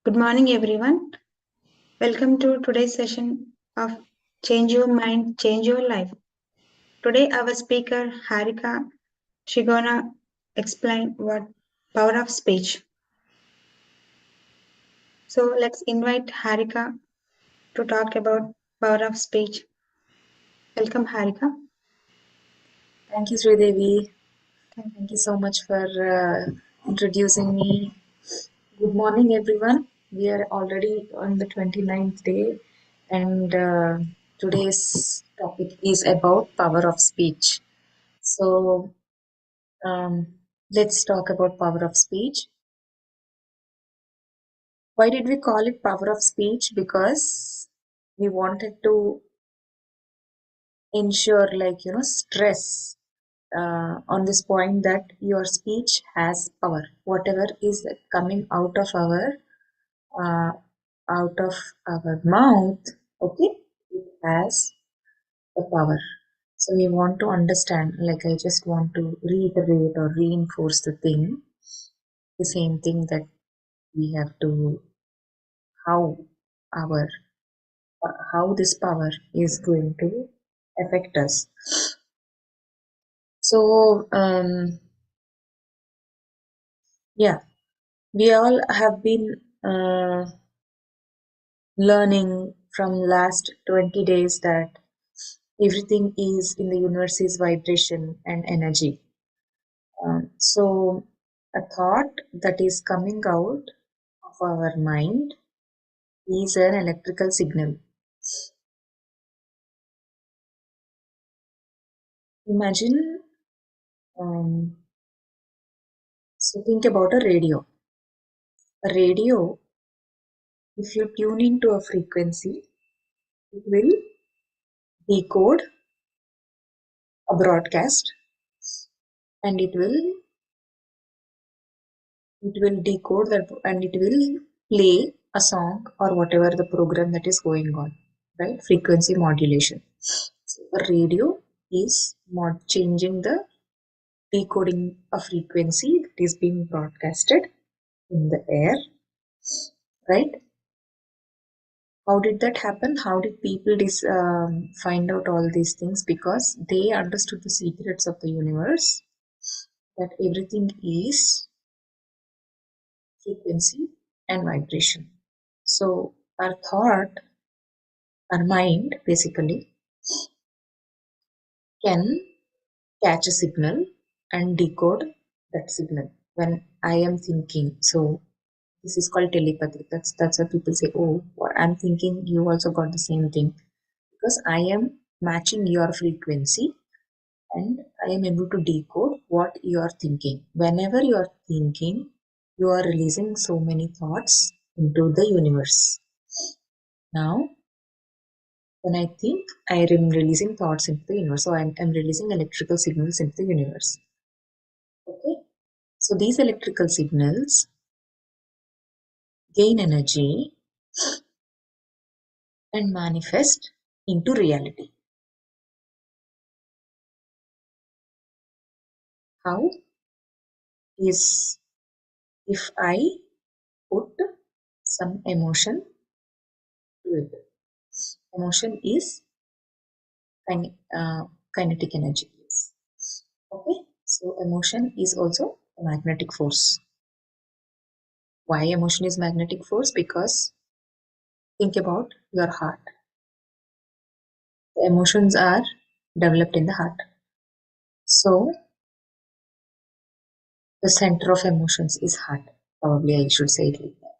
Good morning, everyone. Welcome to today's session of Change Your Mind, Change Your Life. Today, our speaker, Harika, she gonna explain what power of speech. So let's invite Harika to talk about power of speech. Welcome, Harika. Thank you, Sridevi. Thank you so much for introducing me. Good morning, everyone. We are already on the 29th day, and today's topic is about power of speech. So, um, let's talk about power of speech. Why did we call it power of speech? Because we wanted to ensure, stress on this point that your speech has power. Whatever is coming uh, out of our mouth, okay, it has the power. So we want to understand. Like I just want to reiterate or reinforce the same thing that we have to how our how this power is going to affect us. So yeah, we all have been learning from last 20 days that everything is in the universe is vibration and energy. So a thought that is coming out of our mind is an electrical signal. Imagine, so think about a radio. A radio, if you tune into a frequency, it will decode a broadcast, and it will decode that, and it will play a song or whatever the program that is going on, right? Frequency modulation. So a radio is changing the decoding a frequency that is being broadcasted in the air, right? How did that happen? How did people find out all these things? Because they understood the secrets of the universe, that everything is frequency and vibration. So our thought, our mind basically can catch a signal and decode that signal when I am thinking. So this is called telepathy. That's why people say, "Oh, what I'm thinking, you also got the same thing," because I am matching your frequency and I am able to decode what you are thinking. Whenever you are thinking, you are releasing so many thoughts into the universe. Now, when I think, I am releasing thoughts into the universe. So I'm releasing electrical signals into the universe. Okay. So these electrical signals gain energy and manifest into reality. How is if I put some emotion to it? Emotion is kinetic energy. Okay, so emotion is also a magnetic force. Why emotion is magnetic force? Because think about your heart. The emotions are developed in the heart. So the center of emotions is heart. Probably I should say it like that.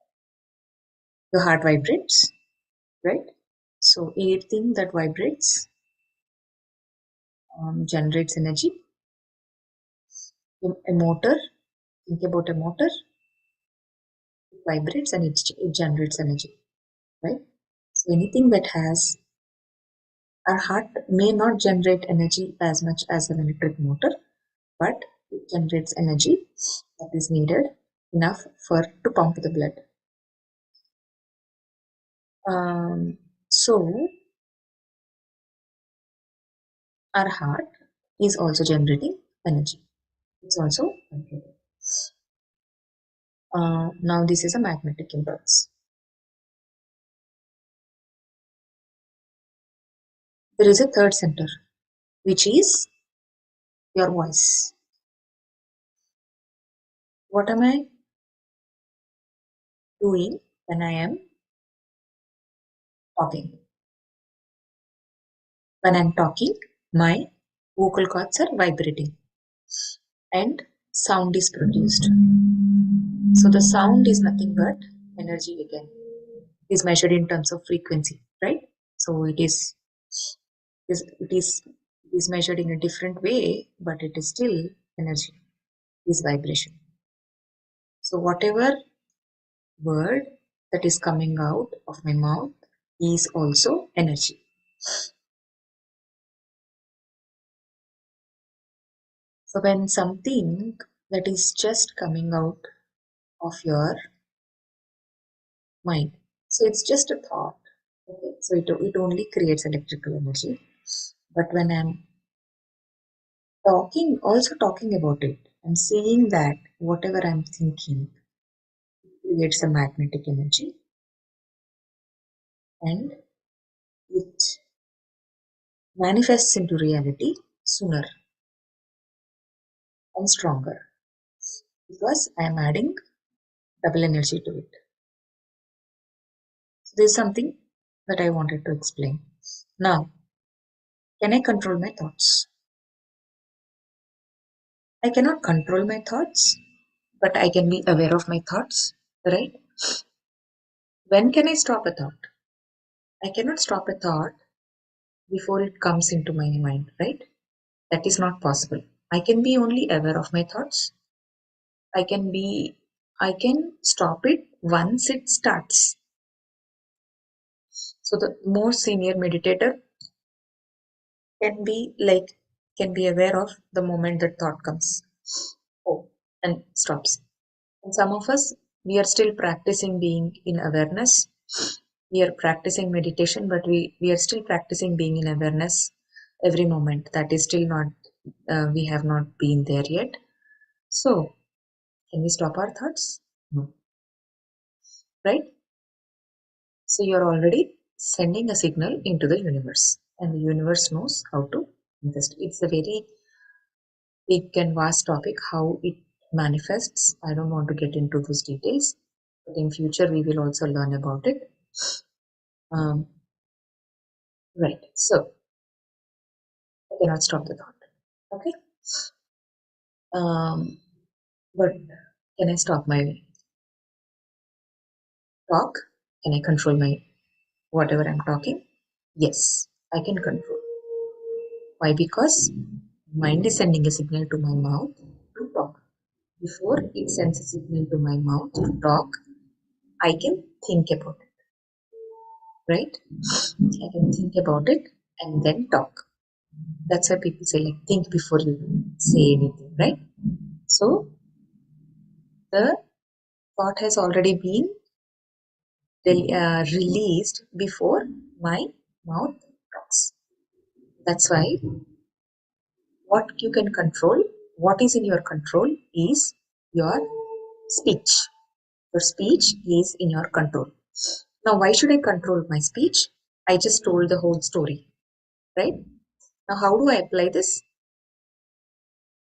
Your heart vibrates, right? So anything that vibrates generates energy. A motor, think about a motor, it vibrates and it generates energy, right? So anything that has our heart may not generate energy as much as an electric motor, but it generates energy that is needed enough for to pump the blood. So our heart is also generating energy. It's also vibrating. Now this is a magnetic impulse. there is a third center, which is your voice. What am I doing when I am talking? When I'm talking, my vocal cords are vibrating and sound is produced. So the sound is nothing but energy again. It is measured in terms of frequency, right? So it is measured in a different way, but it is still energy, is vibration. So whatever word that is coming out of my mouth is also energy. So when something that is just coming out of your mind, so it's just a thought. Okay, so it only creates electrical energy. But when I'm talking about it, I'm saying that whatever I'm thinking creates a magnetic energy and it manifests into reality sooner and stronger because I am adding double energy to it. So this is something that I wanted to explain. Now, can I control my thoughts? I cannot control my thoughts, but I can be aware of my thoughts, right? When can I stop a thought? I cannot stop a thought before it comes into my mind, right? That is not possible. I can be only aware of my thoughts. I can be, I can stop it once it starts. So the more senior meditator can be aware of the moment that thought comes. Oh, and stops. And some of us, we are still practicing being in awareness. We are practicing meditation, but we are still practicing being in awareness every moment. That is still not, we have not been there yet. So, can we stop our thoughts? No. Right? So, you're already sending a signal into the universe, and the universe knows how to invest. It's a very big and vast topic, how it manifests. I don't want to get into those details, but in future we will also learn about it. Right. So I cannot stop the thought. Okay. Um, but can I stop my talk? Can I control my whatever I'm talking? Yes, I can control. Why? Because mind is sending a signal to my mouth to talk. Before it sends a signal to my mouth to talk, I can think about it. Right? I can think about it and then talk. That's why people say like think before you say anything, right? So the thought has already been released before my mouth talks. That's why what you can control, what is in your control is your speech. Your speech is in your control. Now, why should I control my speech? I just told the whole story, right? Now, how do I apply this?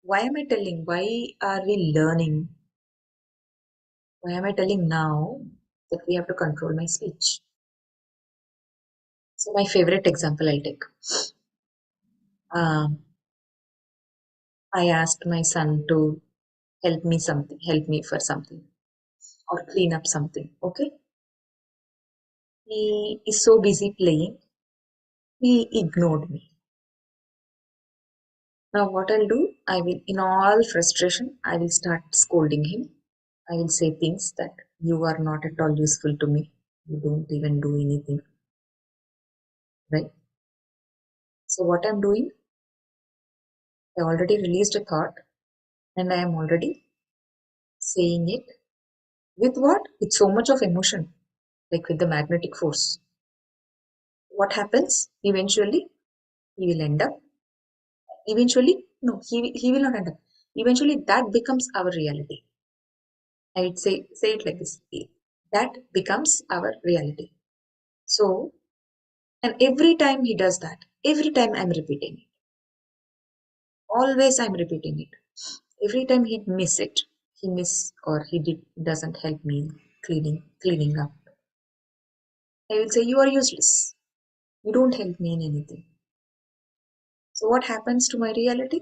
Why am I telling? Why are we learning? Why am I telling now that we have to control my speech? So, my favorite example I'll take. Um, I asked my son to help me for something, or clean up something. Okay. He is so busy playing, he ignored me. Now, what I'll do, I will, in all frustration, I will start scolding him. I will say things that you are not at all useful to me. You don't even do anything, right? So, what I'm doing, I already released a thought and I am already saying it with what? With so much of emotion, like with the magnetic force. What happens eventually? He will end up eventually, no, he will not end up. Eventually, that becomes our reality. I would say it like this. That becomes our reality. So And every time he does that, every time I'm repeating it. Always I'm repeating it. Every time he miss it, he miss or doesn't help me cleaning up. I will say, you are useless. You don't help me in anything. So what happens to my reality?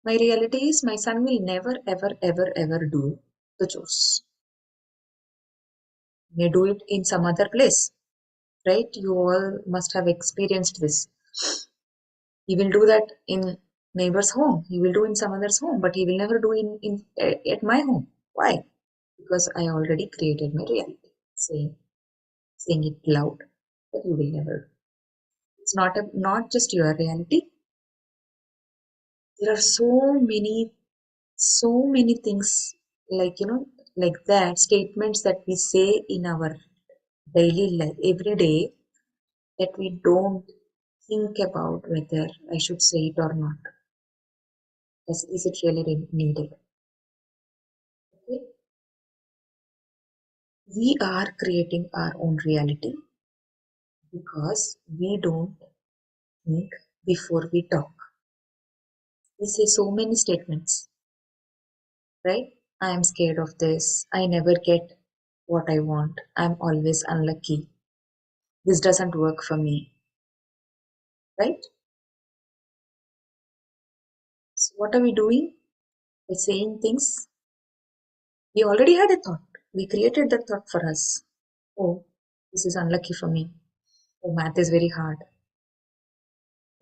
My reality is my son will never, ever, ever, ever do the chores. He may do it in some other place, right? You all must have experienced this. He will do that in neighbor's home. He will do in some other's home, but he will never do at my home. Why? Because I already created my reality, saying it loud that you will never. It's not just your reality. There are so many things like like that statements that we say in our daily life every day that we don't think about whether I should say it or not. Is it really needed? Okay? We are creating our own reality because we don't think before we talk. We say so many statements, right? I am scared of this. I never get what I want. I'm always unlucky. This doesn't work for me, right? So, what are we doing? By saying things, we already had a thought. We created that thought for us. Oh, this is unlucky for me. Oh, math is very hard.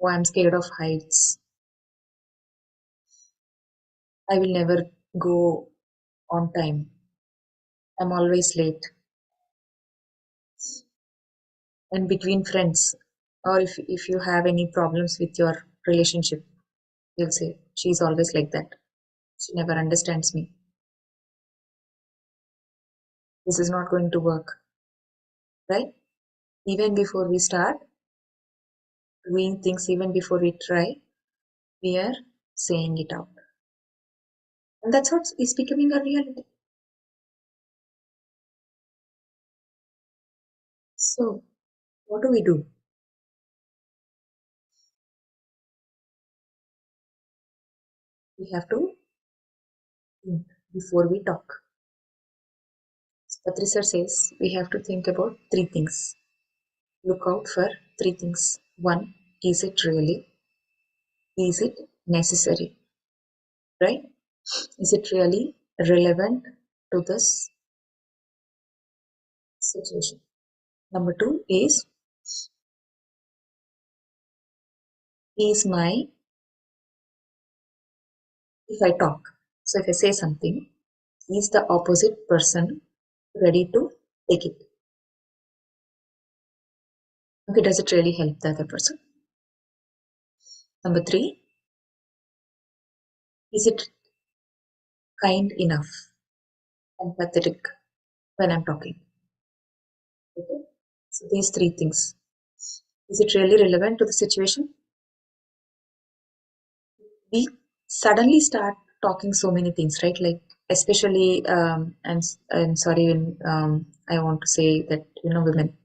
Oh, I'm scared of heights. I will never go on time. I'm always late. And between friends, or if you have any problems with your relationship, you'll say, she's always like that. She never understands me. This is not going to work, right? Even before we start doing things, even before we try, we are saying it out. And that's what is becoming a reality. So, what do we do? We have to think before we talk. Patricia says we have to think about three things. Look out for three things. One, is it really? Is it necessary? Right? Is it really relevant to this situation? Number two is my, if I talk, so if I say something, is the opposite person ready to take it? Okay, does it really help the other person? Number three, is it kind enough, empathetic when I'm talking? Okay, so these three things. Is it really relevant to the situation? We suddenly start talking so many things, right? Like, especially, I'm sorry, I want to say that, women,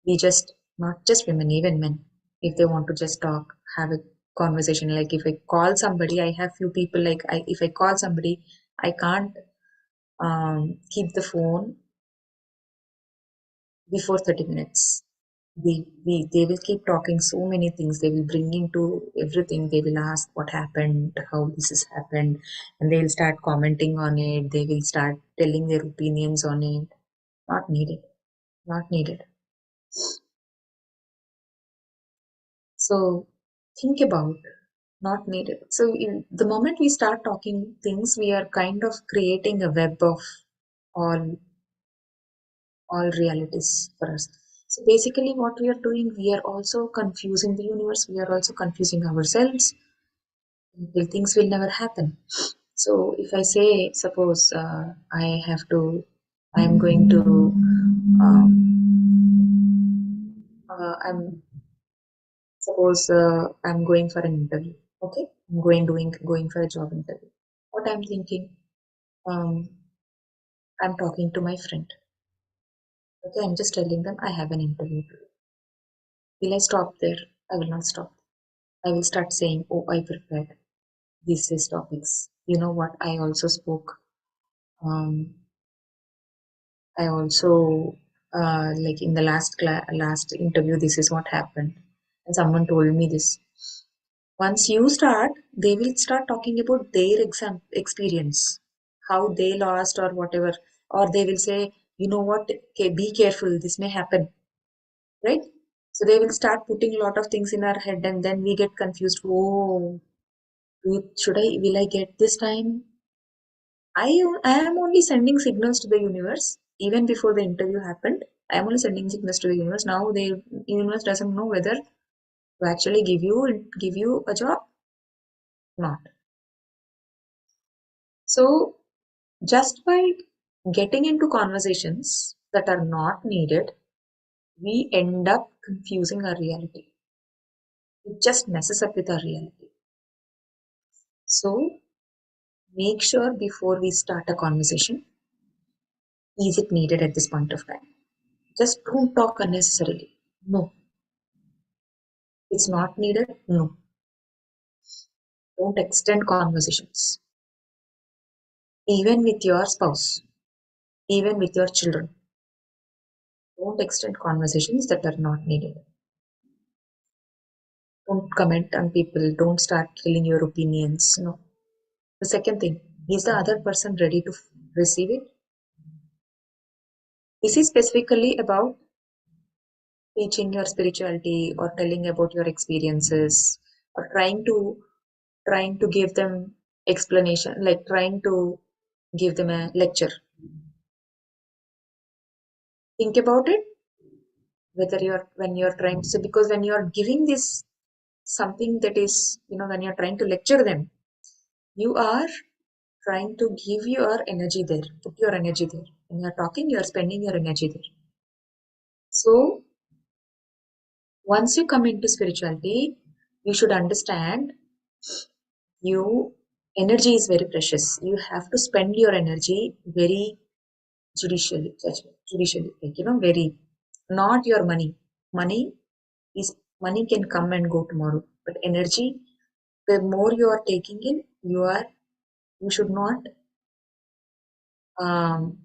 we just, not just women, even men, if they want to just talk, have a conversation, like if I call somebody, I have few people, like if I call somebody, I can't keep the phone before 30 minutes. They will keep talking so many things. They will bring into everything. They will ask what happened, how this has happened, and they will start commenting on it. They will start telling their opinions on it. Not needed. Not needed. So think about not needed. So in the moment we start talking things, we are kind of creating a web of all all realities for us. So basically, what we are doing, we are also confusing the universe. We are also confusing ourselves. Until things will never happen. So if I say, suppose I'm going to, I'm suppose I'm going for an interview. Okay, I'm going for a job interview. What I'm thinking, um, I'm talking to my friend. Okay, I'm just telling them I have an interview today. Will I stop there? I will not stop. I will start saying, oh, I prepared these topics. You know what? I also spoke. Um, I also like in the last interview, this is what happened, and someone told me this. Once you start, they will start talking about their exam experience, how they lost or whatever, or they will say, you know what, okay, be careful, this may happen, right? So they will start putting a lot of things in our head, and then we get confused. Oh, will I get this time? I am only sending signals to the universe even before the interview happened. I am only sending signals to the universe. Now the universe doesn't know whether to actually give you a job or not. So just by getting into conversations that are not needed, we end up confusing our reality. It just messes up with our reality. So make sure before we start a conversation, is it needed at this point of time? Just don't talk unnecessarily. No, it's not needed. No, don't extend conversations, even with your spouse, even with your children. Don't extend conversations that are not needed. Don't comment on people. Don't start telling your opinions. No. The second thing, is the other person ready to receive it? This is specifically about teaching your spirituality or telling about your experiences or trying to give them explanation, like trying to give them a lecture. Think about it, whether you're when you're trying to, because when you're giving this something that is, when you're trying to lecture them, you are trying to give your energy there, put your energy there. When you're talking, you're spending your energy there. So once you come into spirituality, you should understand, you energy is very precious. You have to spend your energy very judicially, like, very, not your money. Money is money can come and go tomorrow, but energy, the more you are taking in, you should not um,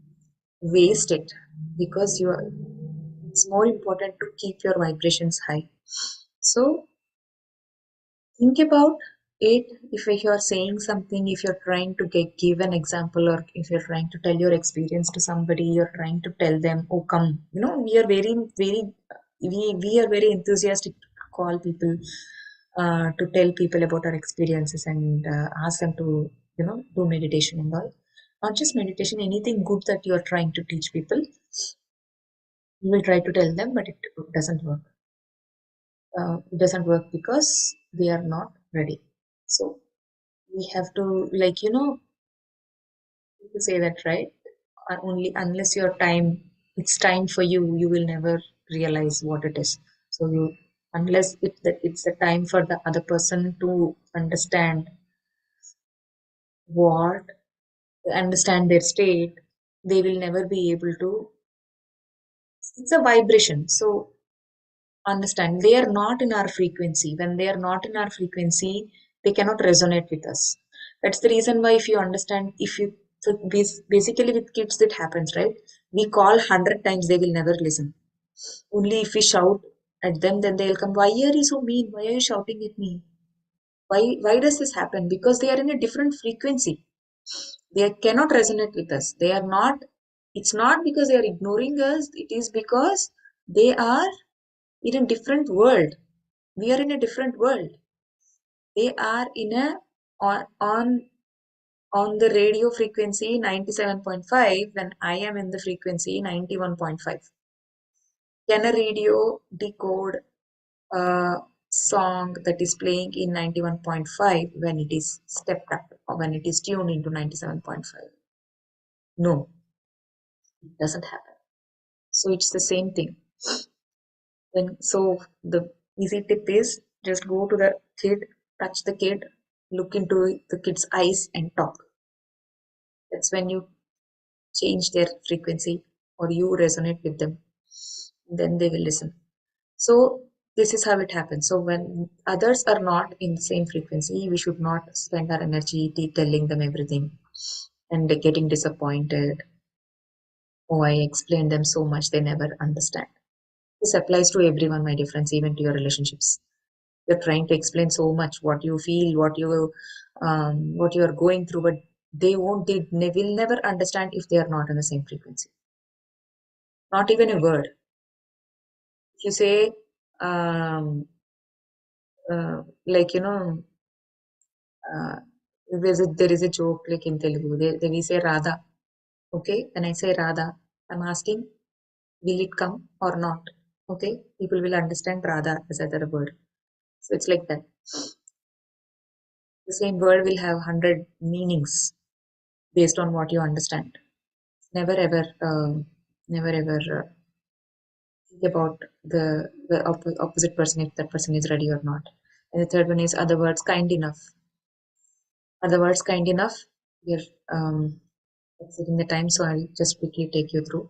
waste it, because it's more important to keep your vibrations high. So think about it. If you're saying something, if you're trying to give an example, or if you're trying to tell your experience to somebody, you're trying to tell them, oh, come, we are very, very, we are very enthusiastic to call people, to tell people about our experiences, and ask them to, do meditation and all. Not just meditation, anything good that you're trying to teach people, you will try to tell them, but it doesn't work. It doesn't work because they are not ready. So we have to, like, people say that, right? Only unless your time, it's time for you, you will never realize what it is. So unless it's the time for the other person to what, understand their state, they will never be able to. It's a vibration. So understand, they are not in our frequency. When they are not in our frequency, they cannot resonate with us. That's the reason why, if you understand, if you so basically with kids that happens, right? We call 100 times, they will never listen. Only if we shout at them, then they'll come. Why are you so mean? Why are you shouting at me? Why does this happen? Because they are in a different frequency. They cannot resonate with us. They are not. It's not because they are ignoring us. It is because they are in a different world. We are in a different world. They are in a on the radio frequency 97.5, when I am in the frequency 91.5. Can a radio decode a song that is playing in 91.5 when it is stepped up, or when it is tuned into 97.5? No, it doesn't happen. So it's the same thing. So the easy tip is, just go to the kid, touch the kid, look into the kid's eyes and talk. That's when you change their frequency, or you resonate with them. then they will listen. So this is how it happens. So when others are not in the same frequency, we should not spend our energy telling them everything and getting disappointed. Oh, I explained them so much, they never understand. This applies to everyone, my dear friends, even to your relationships. You're trying to explain so much what you feel, what you are going through, but they will never understand if they are not in the same frequency. Not even a word. If you say, um, like, uh, there is a joke like in Telugu, we say Radha. Okay, when I say Radha, I'm asking, will it come or not? Okay, people will understand Radha as other word. So it's like that. The same word will have 100 meanings based on what you understand. Never ever, never ever think about the opposite person if that person is ready or not. And the third one is, other words kind enough. Are the words kind enough? We're exiting the time, so I'll just quickly take you through.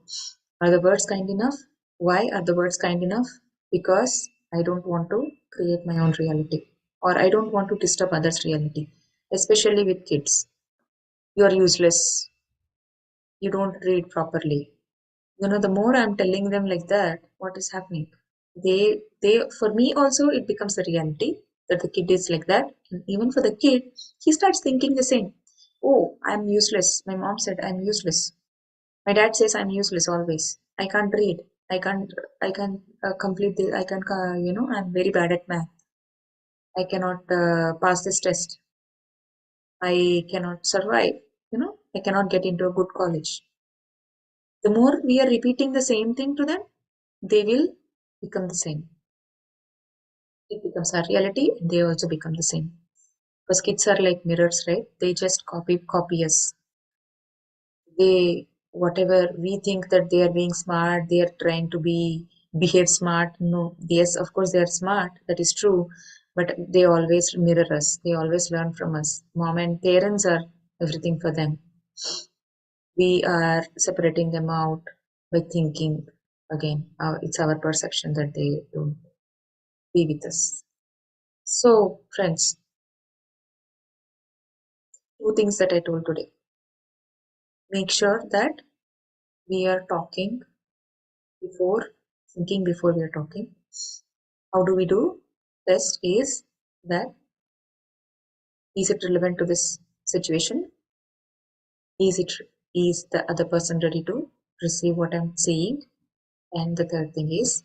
Are the words kind enough? Why are the words kind enough? Because I don't want to create my own reality, or I don't want to disturb others' reality, especially with kids. You are useless. You don't read properly. The more I'm telling them like that, what is happening? For me also, it becomes a reality that the kid is like that. And even for the kid, he starts thinking the same. Oh, I'm useless. My mom said I'm useless. My dad says I'm useless always. I can't read. I can't complete the, I can, I'm very bad at math. I cannot pass this test. I cannot survive. I cannot get into a good college. The more we are repeating the same thing to them, they will become the same. It becomes our reality, and they also become the same. Because kids are like mirrors, right? They just copy us. They Whatever we think that they are being smart, they are trying to behave smart. No, yes, of course they are smart. That is true, but they always mirror us. They always learn from us. Mom and parents are everything for them. We are separating them out by thinking again. It's our perception that they don't be with us. So, friends, two things that I told today. Make sure that we are talking before thinking before we are talking. How do we do? Best is that, is it relevant to this situation? Is the other person ready to receive what I'm saying? And the third thing is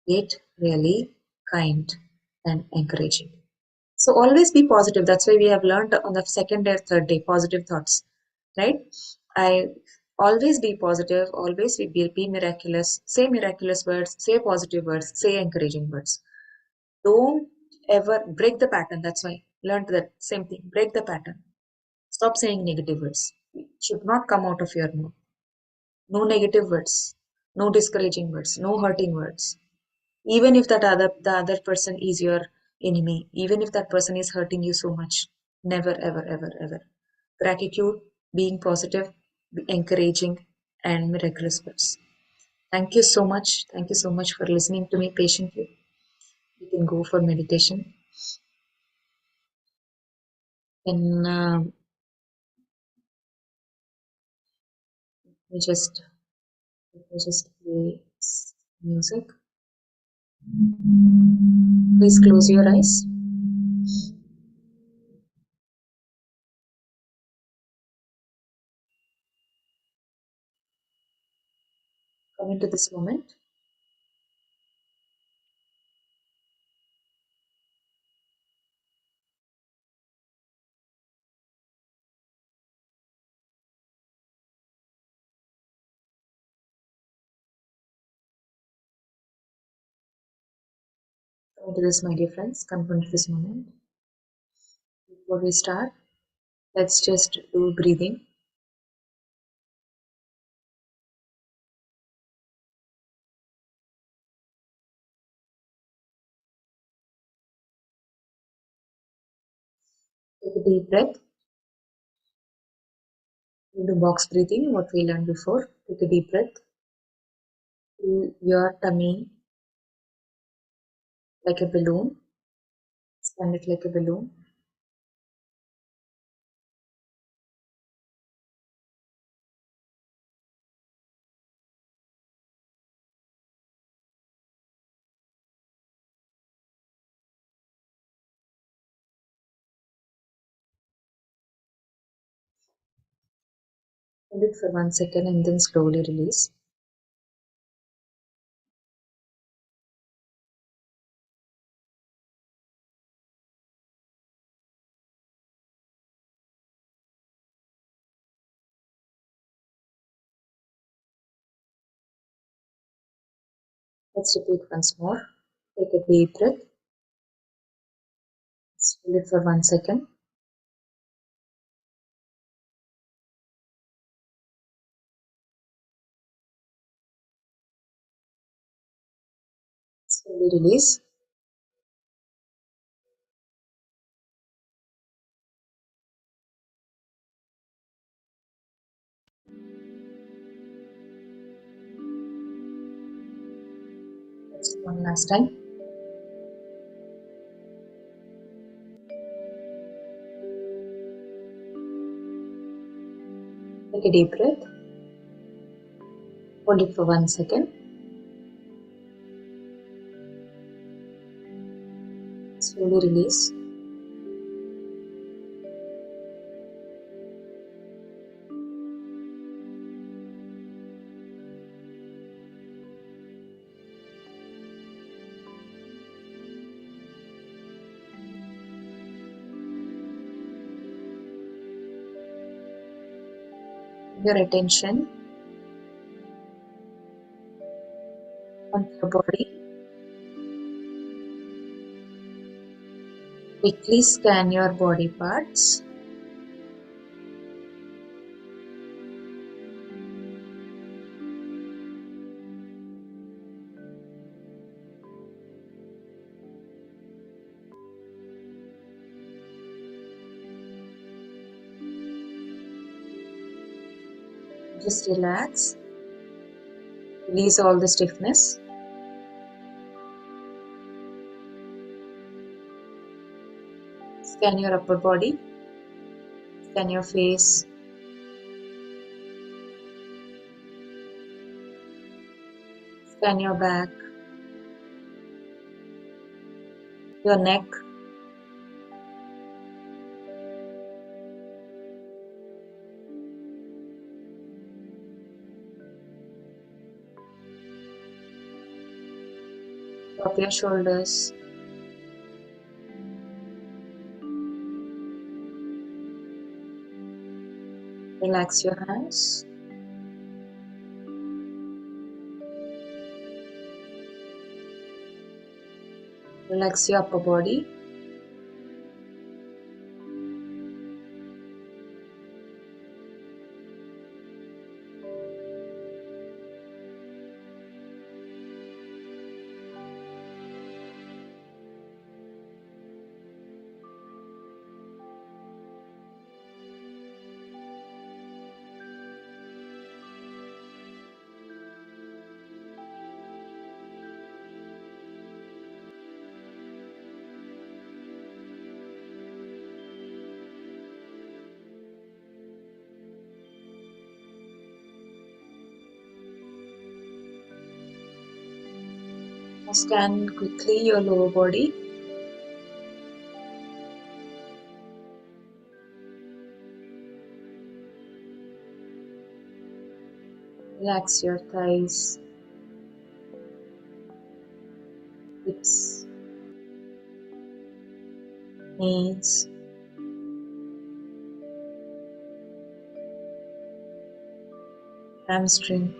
it really kind and encouraging? So always be positive. That's why we have learned on the second or third day positive thoughts, right? I always be positive, always be miraculous, say miraculous words, say positive words, say encouraging words. Don't ever break the pattern. That's why learned that same thing. Break the pattern. Stop saying negative words. It should not come out of your mouth. No negative words, no discouraging words, no hurting words. Even if the other person is your enemy, even if that person is hurting you so much, never ever ever ever. Gratitude, being positive, be encouraging, and miraculous words. Thank you so much. Thank you so much for listening to me patiently. You can go for meditation. And we just we just play music. Please close your eyes. Come into this moment. Come into this, my dear friends. Come into this moment. Before we start, let's just do breathing. Take a deep breath. We do box breathing, what we learned before. Take a deep breath. Fill your tummy like a balloon. Expand it like a balloon. Hold it for 1 second and then slowly release. Let's repeat once more. Take a deep breath. Hold it for 1 second. Slowly release. Let's do one last time. Take a deep breath. Hold it for 1 second. Slowly release. Your attention on your body. Quickly scan your body parts. Just relax. Release all the stiffness. Scan your upper body. Scan your face. Scan your back. Your neck. Drop your shoulders. Relax your hands. Relax your upper body. Now scan quickly your lower body. Relax your thighs, hips, knees, hamstring,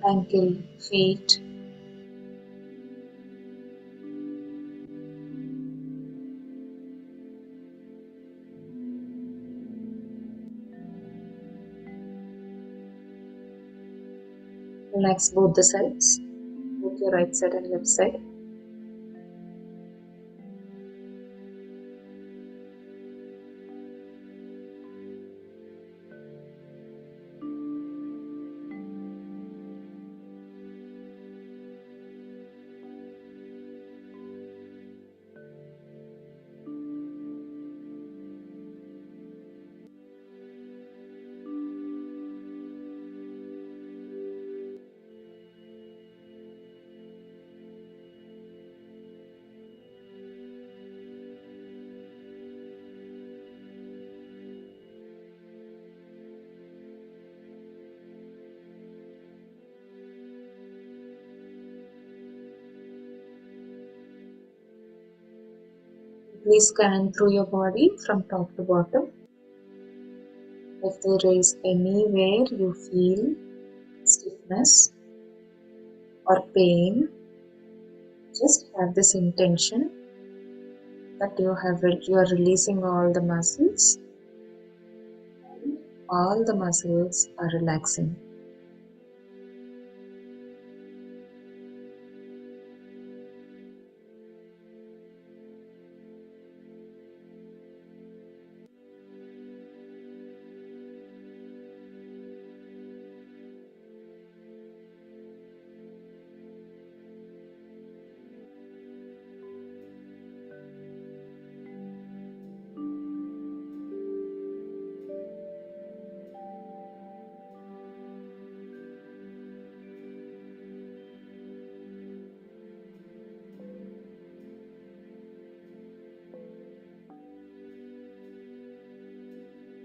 ankle, feet. Relax both the sides, both your right side and left side. Please scan through your body from top to bottom. If there is anywhere you feel stiffness or pain, just have this intention that you are releasing all the muscles. All the muscles are relaxing.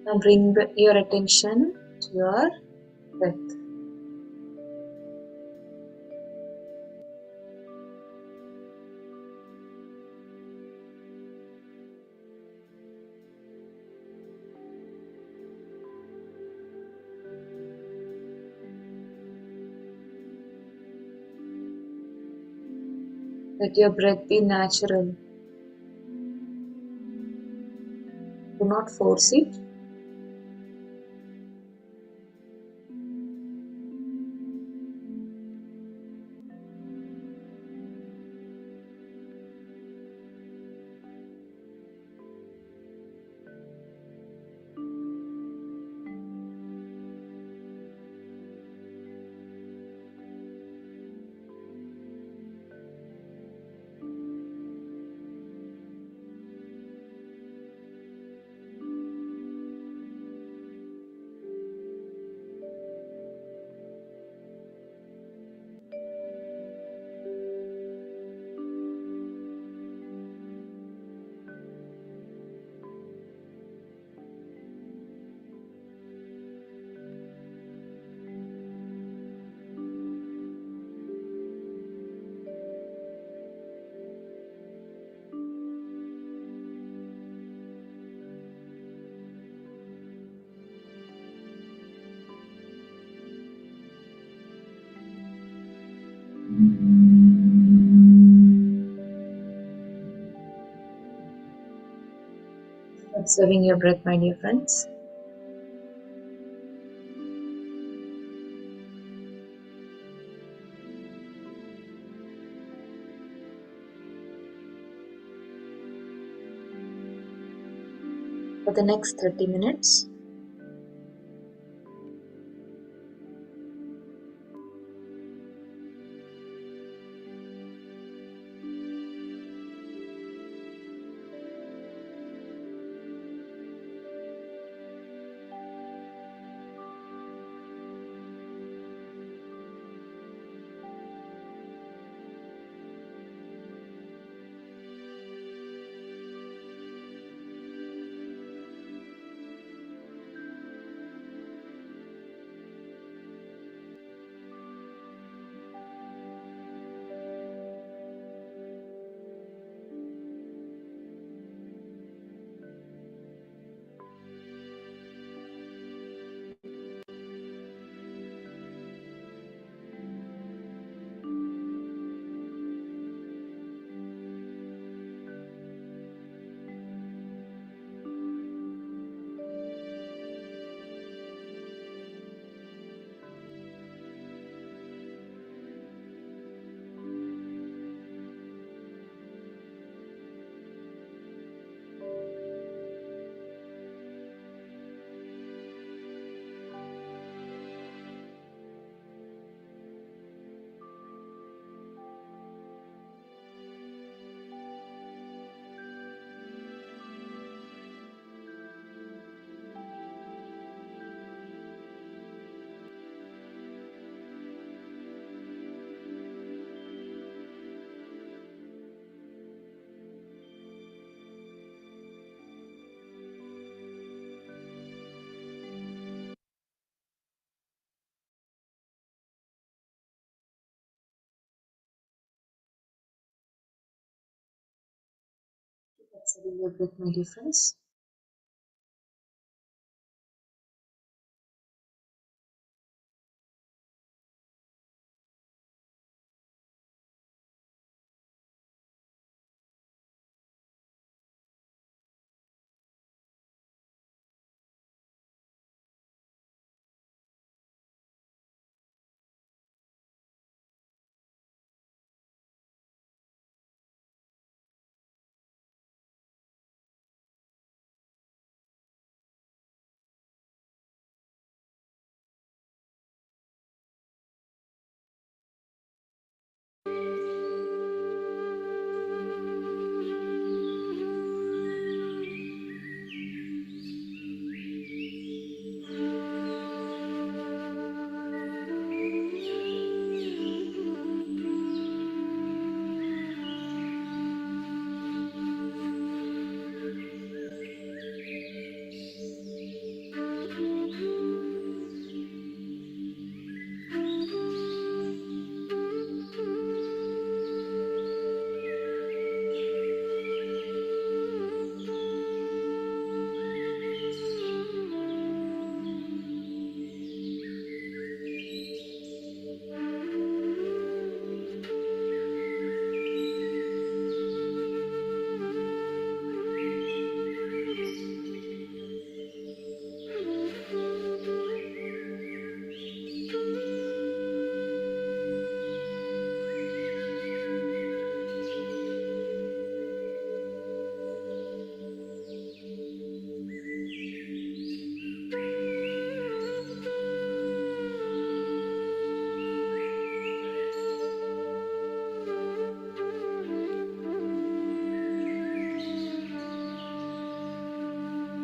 Now bring your attention to your breath. Let your breath be natural. Do not force it. Observing your breath, my dear friends. For the next 30 minutes, That's a really good, my dear friends.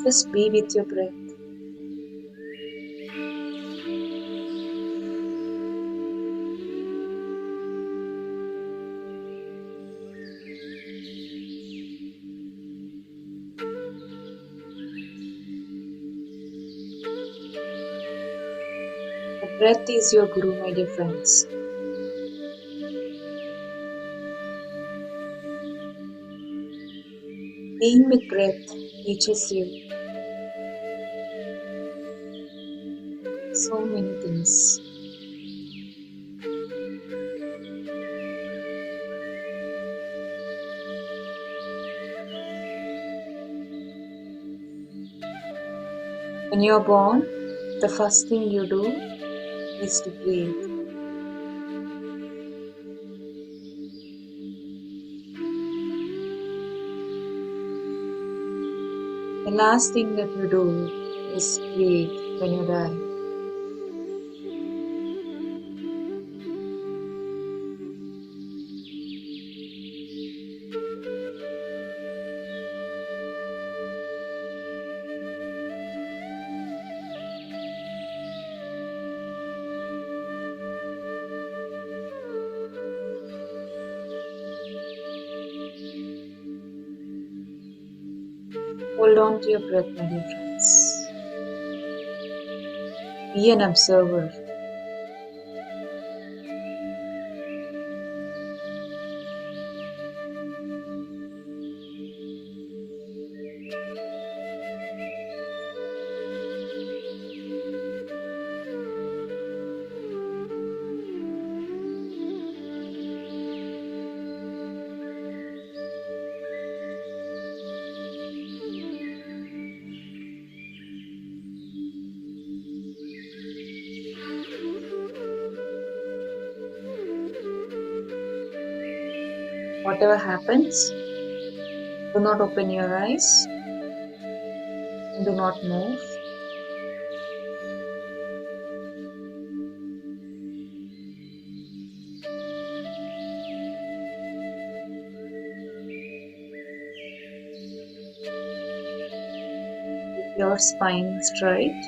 Just be with your breath. The breath is your guru, my dear friends. Being with breath teaches you so many things. When you're born, the first thing you do is to breathe. The last thing that you do is breathe when you die. Hold on to your breath, my dear friends. Be an observer. Whatever happens, do not open your eyes and do not move. Keep your spine straight.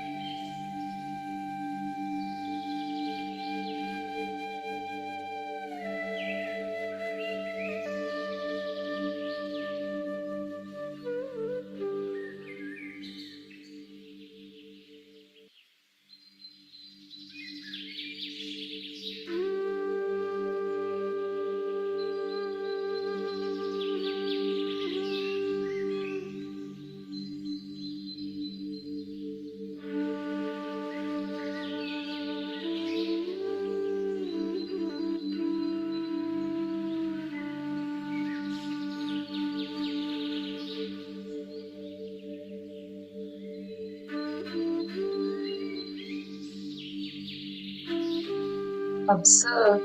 Observe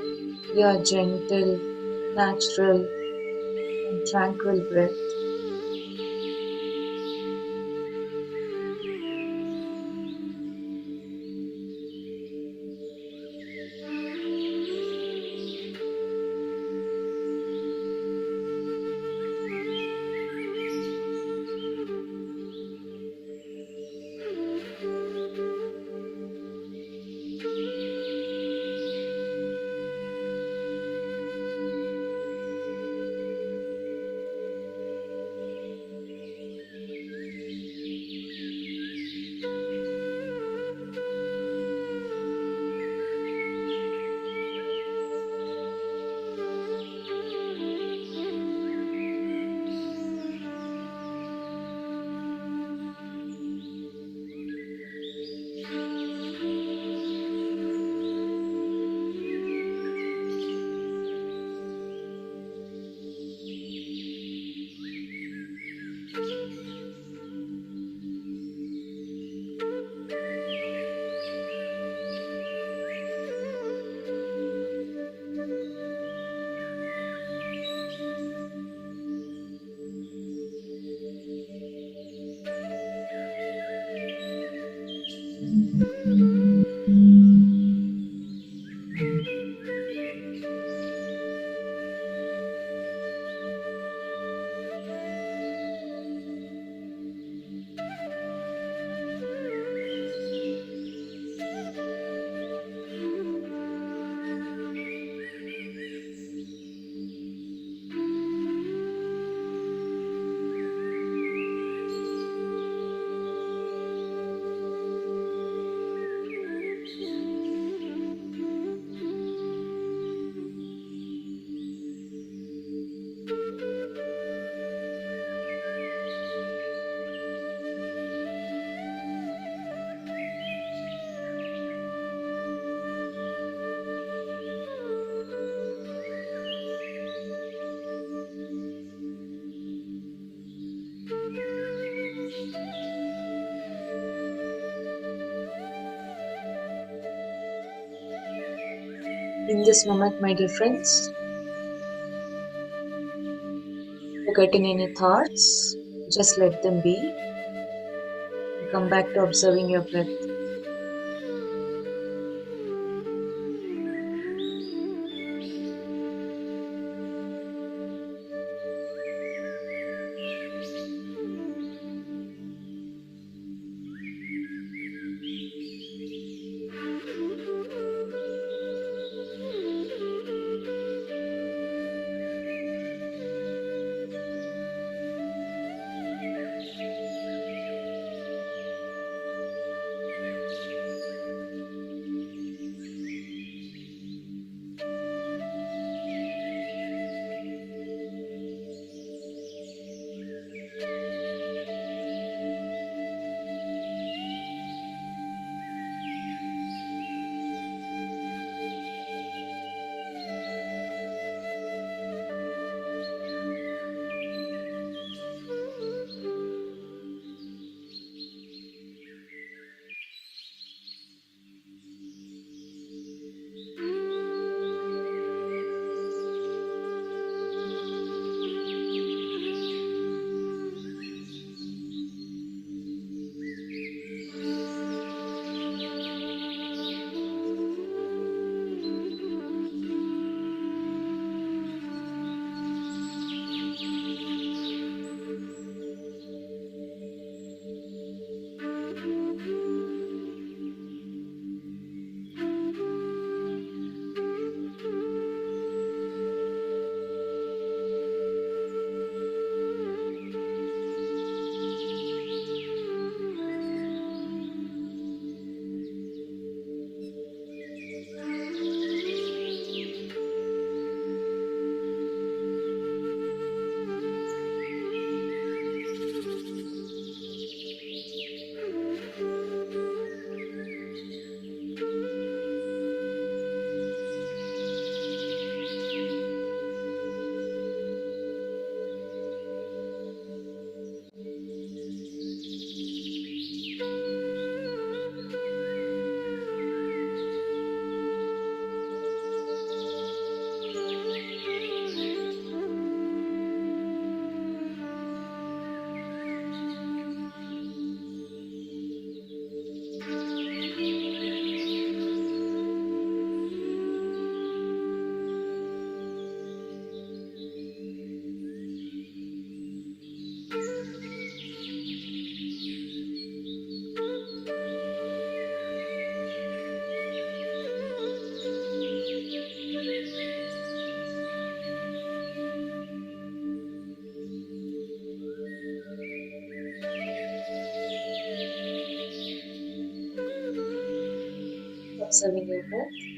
your gentle, natural, and tranquil breath. In this moment, my dear friends, forgetting any thoughts, just let them be. Come back to observing your breath. observing your breath.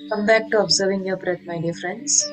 Come back to observing your breath, my dear friends.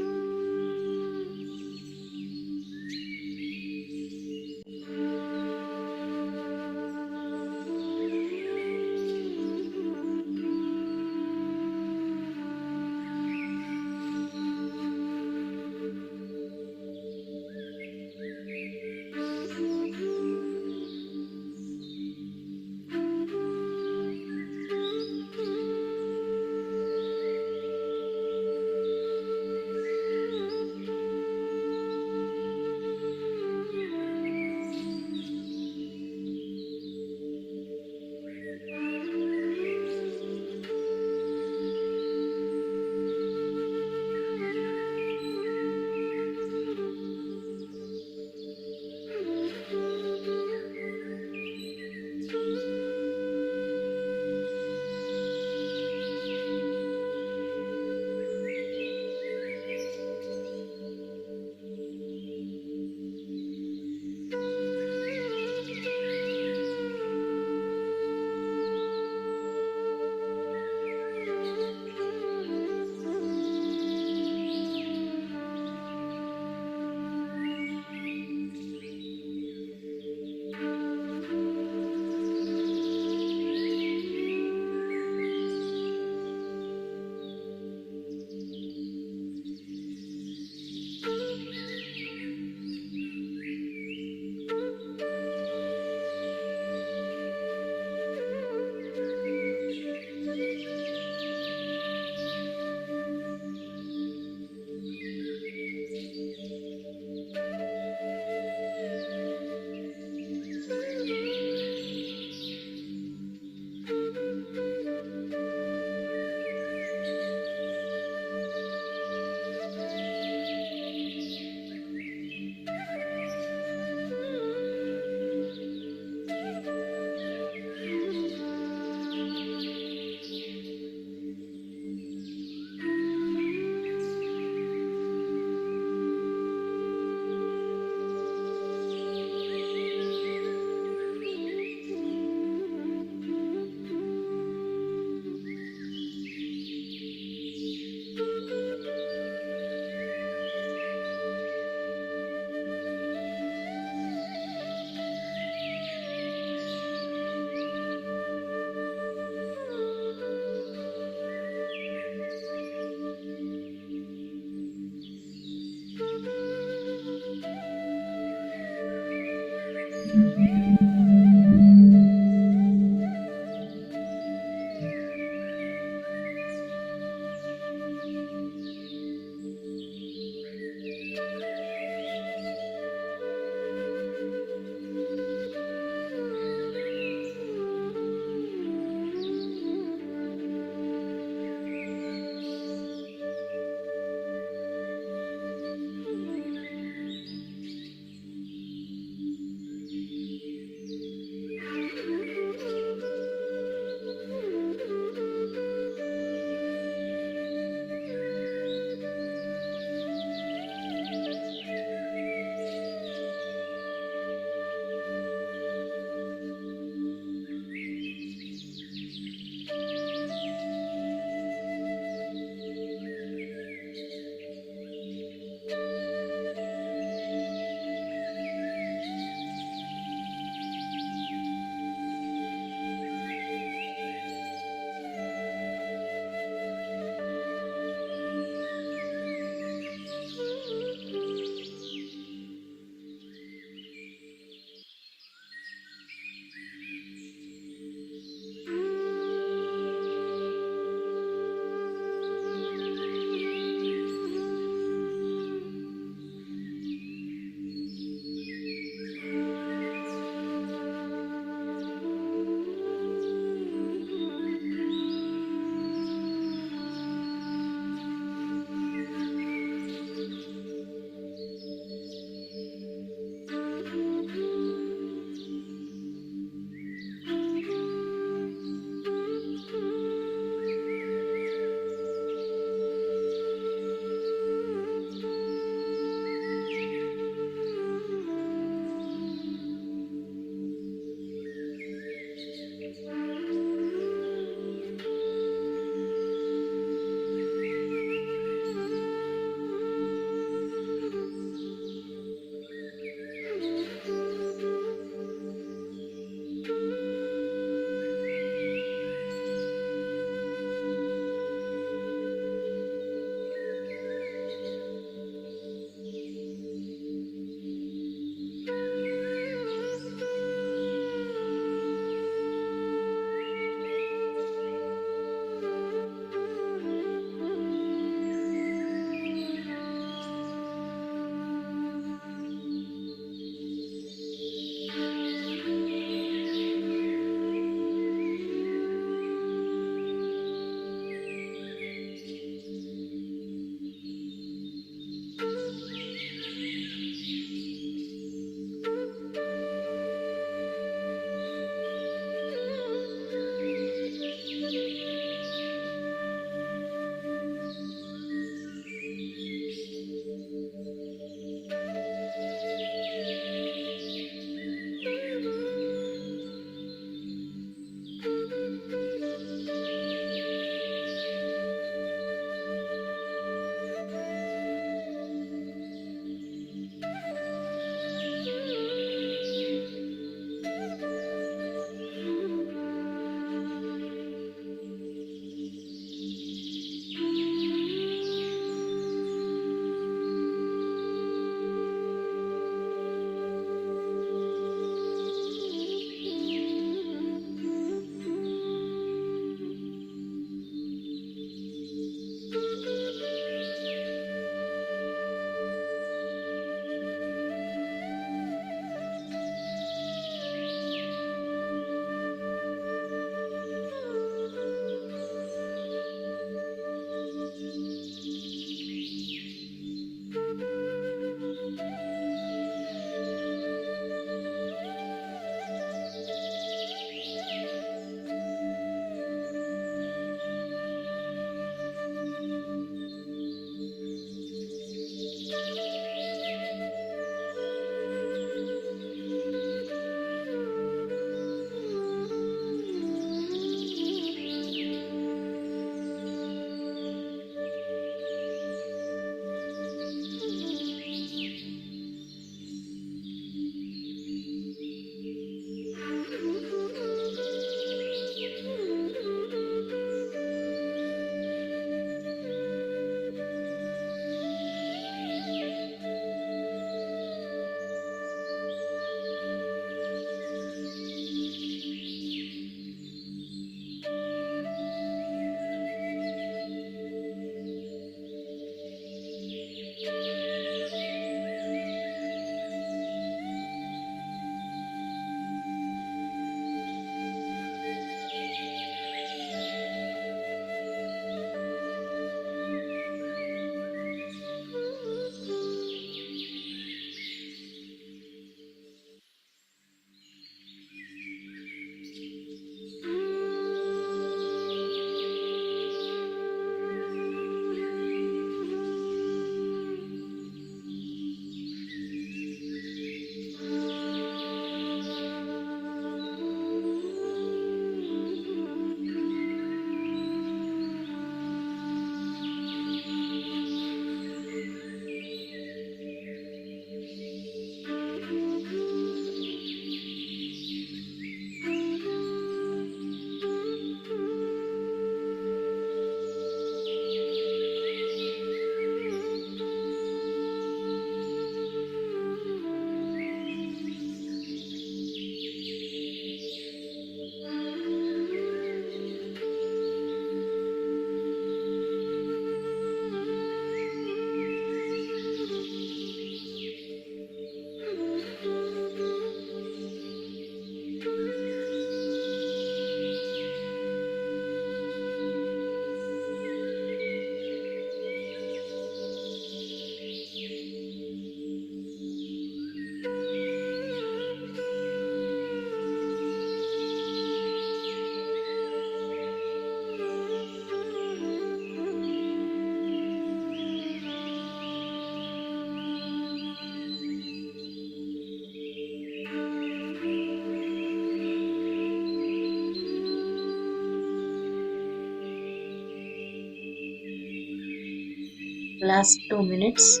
Last 2 minutes.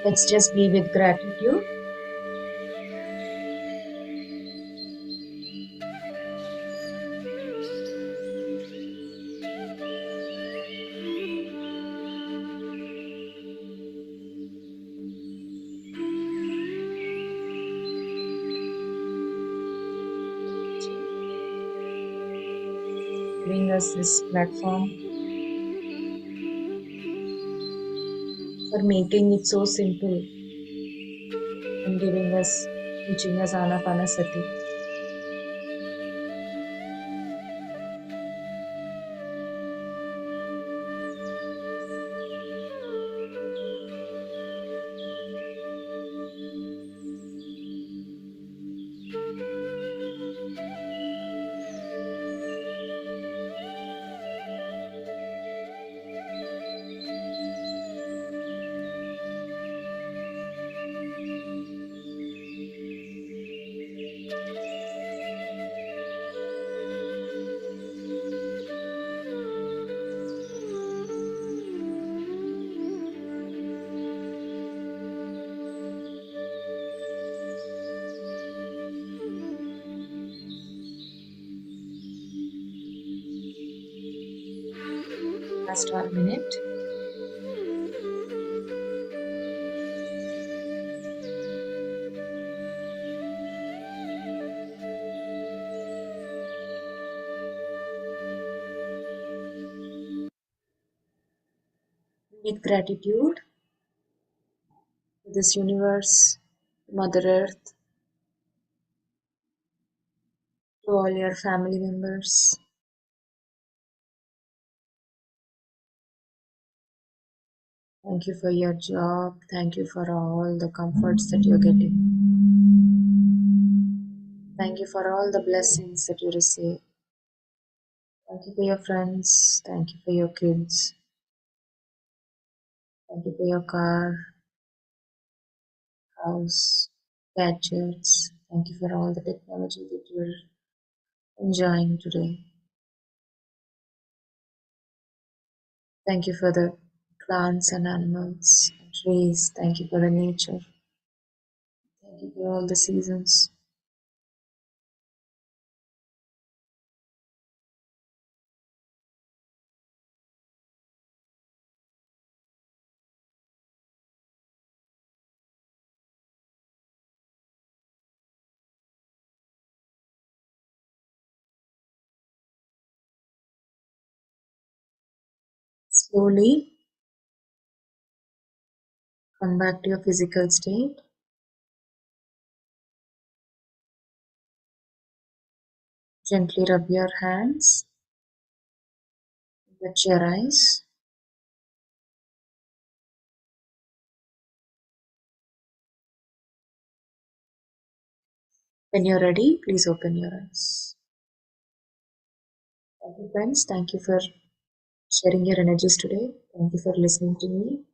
Let's just be with gratitude. Giving us this platform, for making it so simple and teaching us Anapanasati. Last 1 minute. With gratitude to this universe, Mother Earth, to all your family members. Thank you for your job. Thank you for all the comforts that you're getting. Thank you for all the blessings that you receive. Thank you for your friends. Thank you for your kids. Thank you for your car, house, gadgets. Thank you for all the technology that you're enjoying today. Thank you for the plants and animals and trees. Thank you for the nature. Thank you for all the seasons. Slowly come back to your physical state. Gently rub your hands, touch your eyes. When you're ready, please open your eyes. Thank you, friends. Thank you for sharing your energies today. Thank you for listening to me.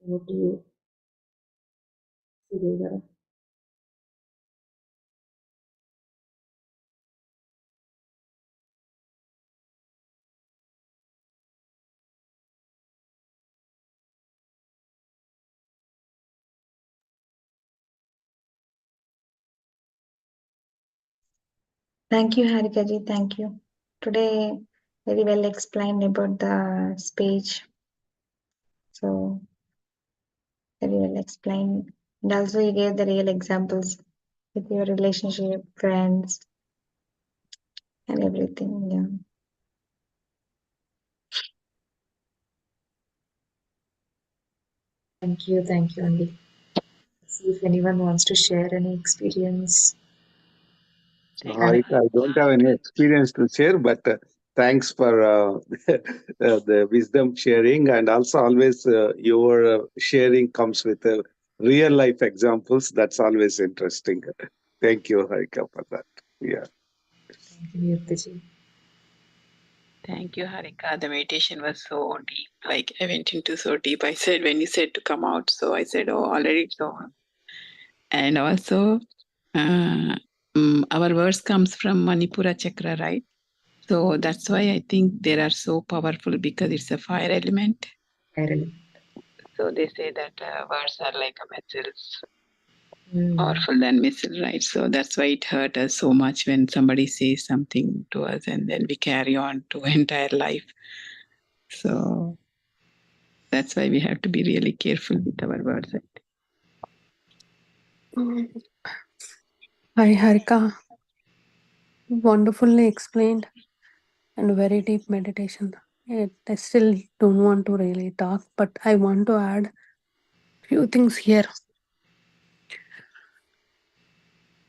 Over to you, Sridhar. Thank you, Harika ji. Thank you. Today, very well explained about the speech. So, very well explained. And also, you gave the real examples with your relationship, friends, and everything. Yeah. Thank you, Andy. See if anyone wants to share any experience. Harika, I don't have any experience to share, but thanks for the wisdom sharing, and also always your sharing comes with real life examples. That's always interesting. Thank you, Harika, for that. Yeah. Thank you, Murthy. Thank you, Harika. The meditation was so deep. Like I went into so deep. I said when you said to come out, so I said, oh, already it's over. And also, uh, our words comes from Manipura chakra, right? So that's why I think they are so powerful because it's a fire element. Viral. So they say that words are like a missiles, Mm. powerful than missile, right? So that's why it hurt us so much when somebody says something to us and then we carry on to entire life. So that's why we have to be really careful with our words. Mm. Hi, Harika. Wonderfully explained and very deep meditation. I still don't want to really talk, but I want to add few things here.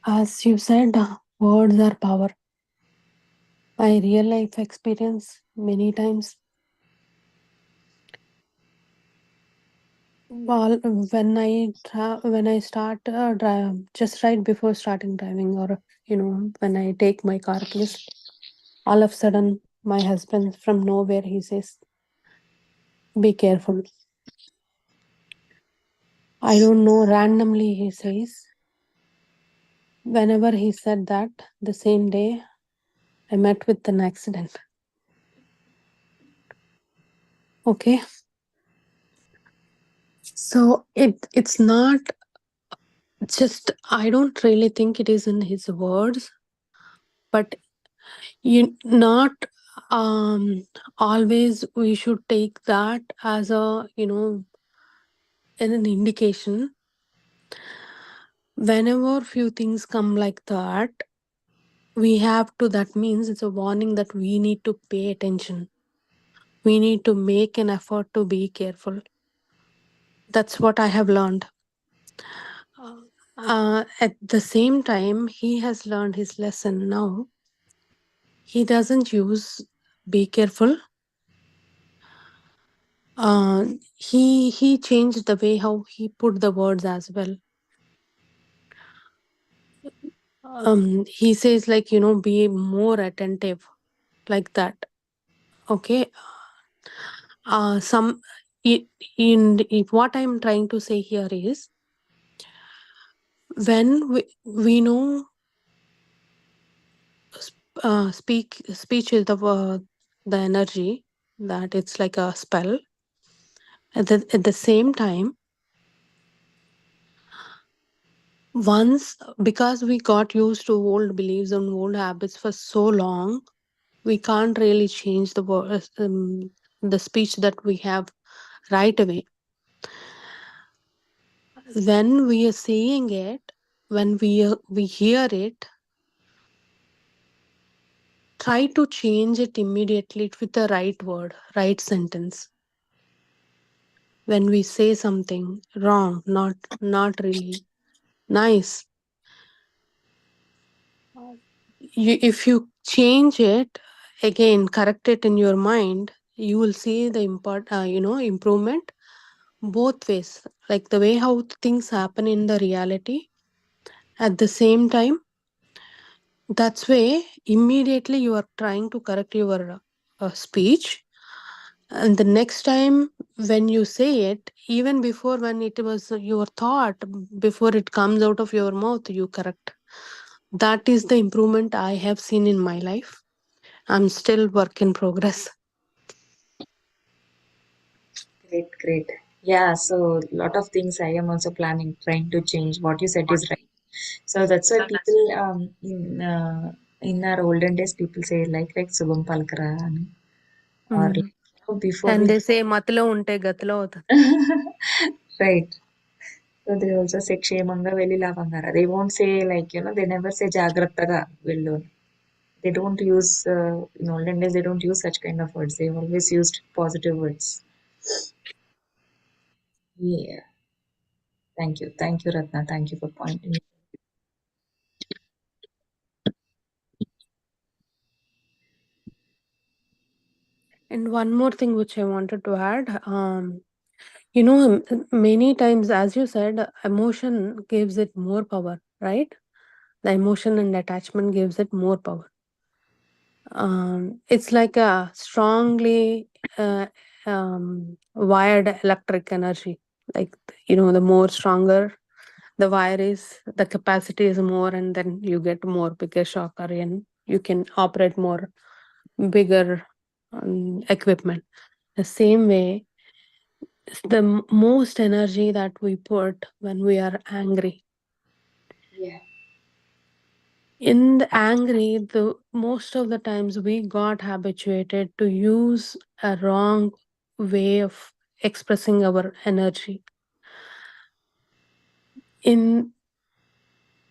As you said, words are power. My real life experience many times. Well, when I start just right before starting driving, or when I take my car keys, all of a sudden my husband from nowhere he says, "Be careful." I don't know. Randomly he says. Whenever he said that, the same day I met with an accident. Okay, so it's not just. I don't really think it is in his words, but you not always we should take that as a an indication. Whenever few things come like that, we have to. That means it's a warning that we need to pay attention. We need to make an effort to be careful. That's what I have learned. At the same time, he has learned his lesson now. He doesn't use "be careful." He changed the way how he put the words as well. He says like be more attentive, like that. Okay. Some what I'm trying to say here is when we know speech is the energy, that it's like a spell. At the same time, once, because we got used to old beliefs and old habits for so long, we can't really change the words, the speech that we have right away. When we are saying it, when we hear it, try to change it immediately with the right word, right sentence. When we say something wrong, not really nice, if you change it again, correct it in your mind, you will see the improvement both ways, like the way how things happen in the reality. At the same time, that's way immediately you are trying to correct your speech, and the next time when you say it, even before when it was your thought, before it comes out of your mouth, you correct. That is the improvement I have seen in my life. I'm still work in progress. Great, great. Yeah, so lot of things I am also planning, trying to change. What you said is right. So that's why people in our olden days people say like Subham Palkara or Mm. before And we they say matlo unte gatlo అవుతుంది. right. So they also say క్షేమంగా వెళ్ళి లాభంగా. They won't say like they never say జాగ్రత్తగా వెళ్ళు. They don't use in olden days they don't use such kind of words. They always used positive words. Yeah. Thank you, Ratna. Thank you for pointing. And one more thing which I wanted to add, Many times, as you said, emotion gives it more power, right? The emotion and attachment gives it more power. It's like a strongly wired electric energy. Like, the more stronger the wire is, the capacity is more, and then you get more bigger shock, and you can operate more bigger equipment. The same way, the most energy that we put when we are angry. Yeah. In the angry, the most of the times we got habituated to use a wrong way of expressing our energy. In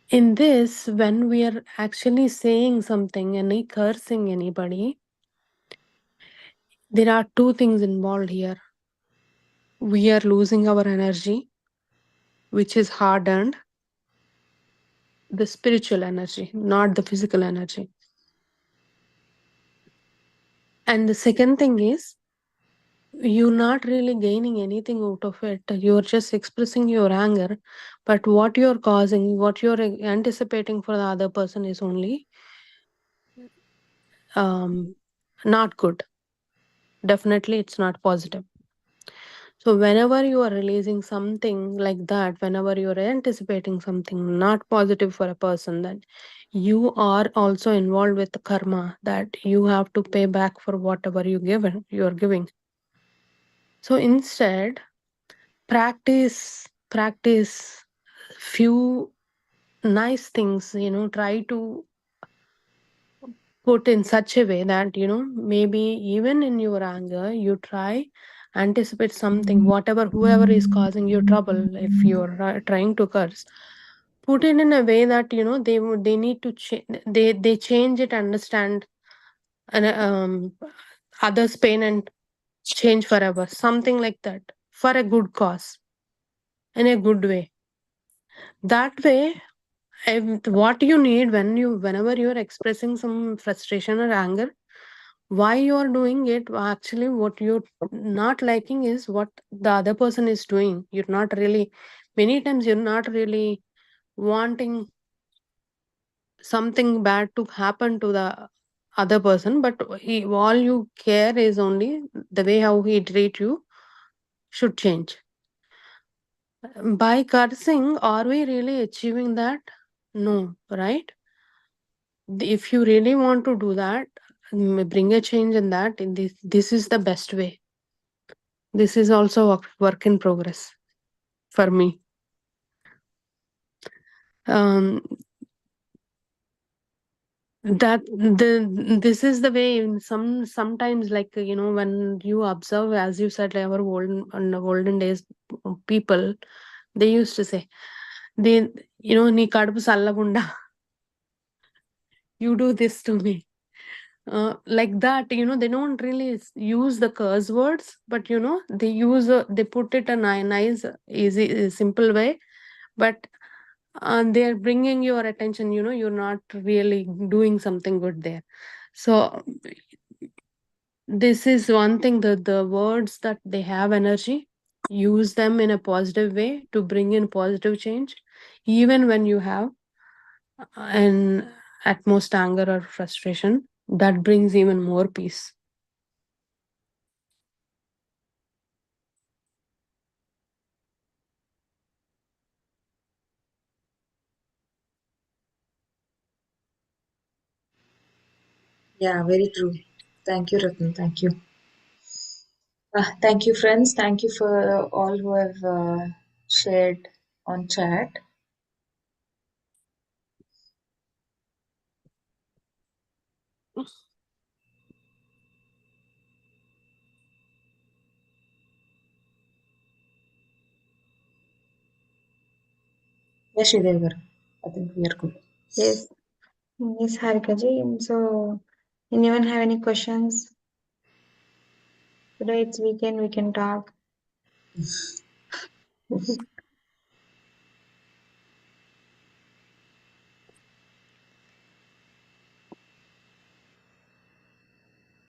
this, when we are actually saying something, any cursing anybody, there are two things involved here. We are losing our energy, which is hard earned, the spiritual energy, not the physical energy. And the second thing is, you're not really gaining anything out of it. You're just expressing your anger, but what you're causing, what you're anticipating for the other person is only not good. Definitely, it's not positive. So, whenever you are releasing something like that, whenever you're anticipating something not positive for a person, that you are also involved with the karma that you have to pay back for whatever you're giving. So instead, practice few nice things, try to put in such a way that, maybe even in your anger, you try anticipate something, whatever, whoever is causing you trouble, if you're trying to curse, put it in a way that, they need to they change it, understand, and others pain and change forever, something like that, for a good cause, in a good way. That way, what you need whenever you're expressing some frustration or anger, why you're doing it, actually what you're not liking is what the other person is doing. You're not really, many times you're not really wanting something bad to happen to the other person, but all you care is only the way how he treat you should change. By cursing, are we really achieving that? No, right? If you really want to do that, bring a change in that, this is the best way. This is also a work in progress for me. um this is the way. Sometimes, like, when you observe, as you said, our olden days, people, they used to say, they nee kadupu sallagunda, you do this to me. Like that, they don't really use the curse words, but they use they put it a nice, easy, simple way, but they're bringing your attention, you're not really doing something good there. So this is one thing, that the words that they have energy, use them in a positive way to bring in positive change, even when you have an at most anger or frustration, that brings even more peace. Yeah, very true. Thank you, Ratan. Thank you. Thank you, friends. Thank you for all who have shared on chat. Yes, Sridevi garu. I think we are good. Yes, yes, Harika ji. So, anyone have any questions? Today it's weekend, we can talk.